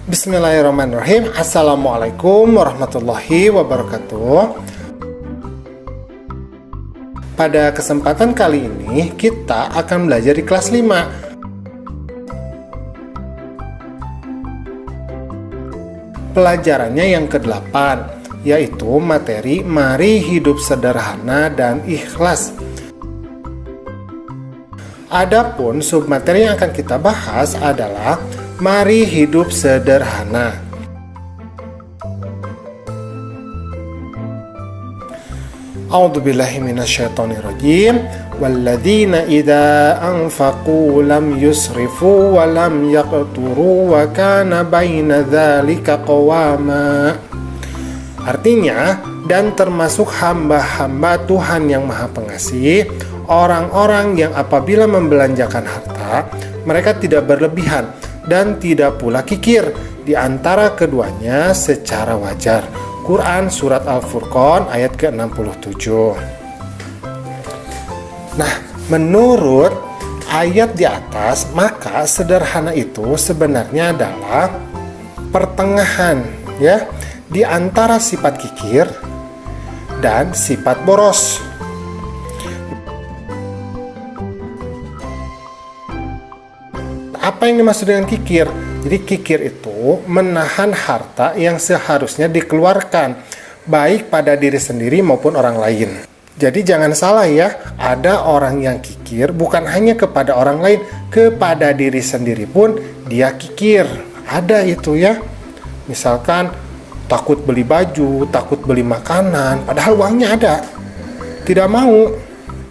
Bismillahirrahmanirrahim. Assalamualaikum warahmatullahi wabarakatuh. Pada kesempatan kali ini kita akan belajar di kelas 5. Pelajarannya yang ke-8, yaitu materi Mari Hidup Sederhana dan Ikhlas. Adapun submateri yang akan kita bahas adalah Mari hidup sederhana. A'udzubillahi minasyaitonirrajim. Walladzina idza anfaqu lam yusrifu wa lam yaqturu wa kana baina dzalika qawama. Artinya, dan termasuk hamba-hamba Tuhan yang Maha Pengasih, orang-orang yang apabila membelanjakan harta, mereka tidak berlebihan dan tidak pula kikir di antara keduanya secara wajar. Quran Surat Al-Furqan ayat ke-67. Nah, menurut ayat di atas, maka sederhana itu sebenarnya adalah pertengahan ya di antara sifat kikir dan sifat boros. Apa yang dimaksud dengan kikir? Jadi kikir itu menahan harta yang seharusnya dikeluarkan, baik pada diri sendiri maupun orang lain. Jadi jangan salah ya, ada orang yang kikir bukan hanya kepada orang lain, kepada diri sendiri pun dia kikir. Ada itu ya. Misalkan takut beli baju, takut beli makanan, padahal uangnya ada. Tidak mau.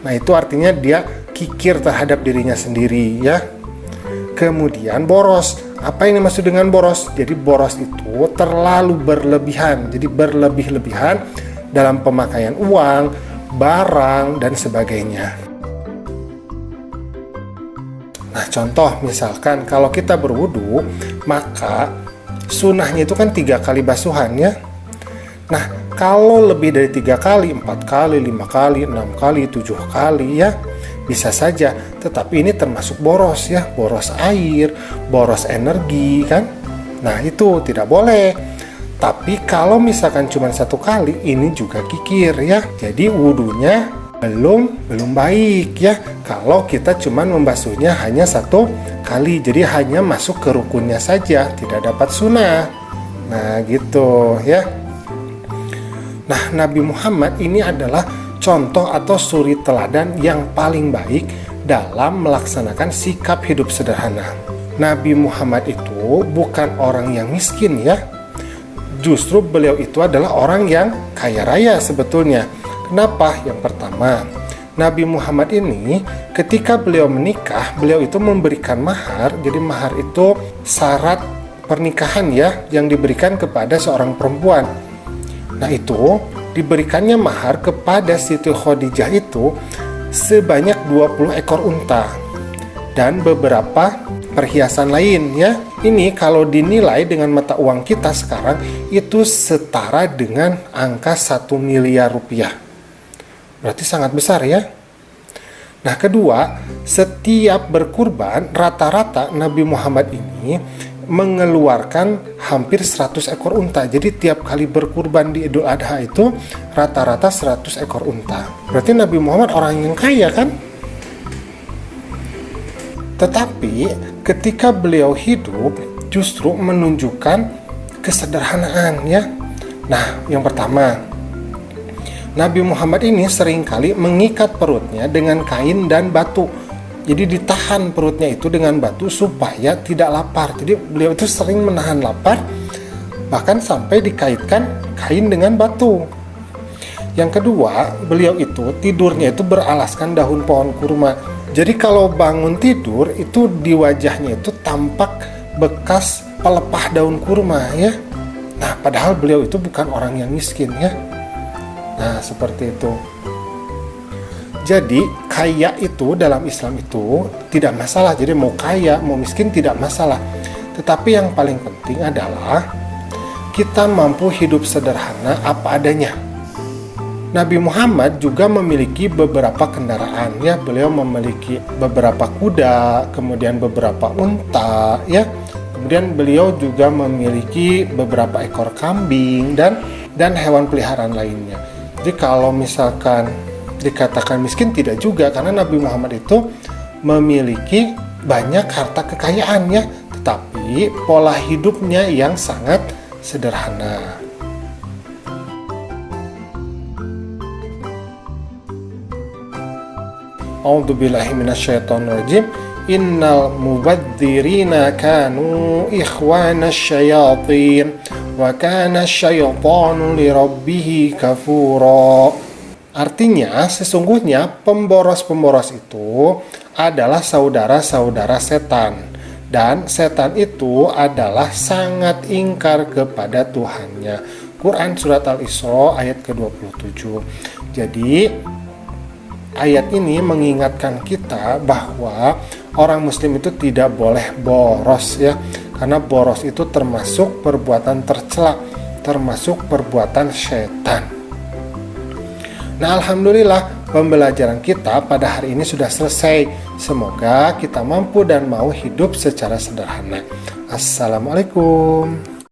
Nah, itu artinya dia kikir terhadap dirinya sendiri ya. Kemudian boros. Apa yang dimaksud dengan boros? Jadi boros itu terlalu berlebihan. Jadi berlebih-lebihan dalam pemakaian uang, barang, dan sebagainya. Nah, contoh misalkan kalau kita berwudu, maka sunahnya itu kan 3 kali basuhan ya. Nah, kalau lebih dari 3 kali, 4 kali, 5 kali, 6 kali, 7 kali ya, bisa saja, tetapi ini termasuk boros ya, boros air, boros energi kan. Nah, itu tidak boleh. Tapi kalau misalkan cuma 1 kali, ini juga kikir ya. Jadi wudunya belum baik ya. Kalau kita cuma membasuhnya hanya 1 kali, jadi hanya masuk ke rukunnya saja, tidak dapat sunnah. Nah, gitu ya. Nah, Nabi Muhammad ini adalah contoh atau suri teladan yang paling baik dalam melaksanakan sikap hidup sederhana. Nabi Muhammad itu bukan orang yang miskin ya. Justru beliau itu adalah orang yang kaya raya sebetulnya. Kenapa? Yang pertama, Nabi Muhammad ini ketika beliau menikah, beliau itu memberikan mahar. Jadi mahar itu syarat pernikahan ya, yang diberikan kepada seorang perempuan. Nah, itu diberikannya mahar kepada Siti Khadijah itu sebanyak 20 ekor unta dan beberapa perhiasan lain ya. Ini kalau dinilai dengan mata uang kita sekarang itu setara dengan angka 1 miliar rupiah. Berarti sangat besar ya. Nah, kedua, setiap berkurban rata-rata Nabi Muhammad ini mengeluarkan hampir 100 ekor unta. Jadi tiap kali berkurban di Idul Adha itu rata-rata 100 ekor unta. Berarti Nabi Muhammad orang yang kaya kan? Tetapi ketika beliau hidup justru menunjukkan kesederhanaan ya. Nah, yang pertama, Nabi Muhammad ini seringkali mengikat perutnya dengan kain dan batu. Jadi ditahan perutnya itu dengan batu supaya tidak lapar. Jadi beliau itu sering menahan lapar, bahkan sampai dikaitkan kain dengan batu. Yang kedua, beliau itu tidurnya itu beralaskan daun pohon kurma. Jadi kalau bangun tidur itu di wajahnya itu tampak bekas pelepah daun kurma ya. Nah, padahal beliau itu bukan orang yang miskin ya. Nah, seperti itu. Jadi kaya itu dalam Islam itu tidak masalah. Jadi mau kaya, mau miskin tidak masalah. Tetapi yang paling penting adalah kita mampu hidup sederhana apa adanya. Nabi Muhammad juga memiliki beberapa kendaraan ya. Beliau memiliki beberapa kuda, kemudian beberapa unta ya. Kemudian beliau juga memiliki beberapa ekor kambing dan hewan peliharaan lainnya. Jadi kalau misalkan dikatakan miskin, tidak juga, karena Nabi Muhammad itu memiliki banyak harta kekayaan ya, tetapi pola hidupnya yang sangat sederhana. A'udzubillahi minasyaitonirrajim. Innal mubadzirina kanu ikhwana syayatin wa kana syaitanu lirabbih kafura. Artinya, sesungguhnya pemboros-pemboros itu adalah saudara-saudara setan, dan setan itu adalah sangat ingkar kepada Tuhannya. Quran Surat Al-Isra ayat ke-27. Jadi ayat ini mengingatkan kita bahwa orang muslim itu tidak boleh boros ya, karena boros itu termasuk perbuatan tercela, termasuk perbuatan setan. Nah, alhamdulillah pembelajaran kita pada hari ini sudah selesai. Semoga kita mampu dan mau hidup secara sederhana. Assalamualaikum.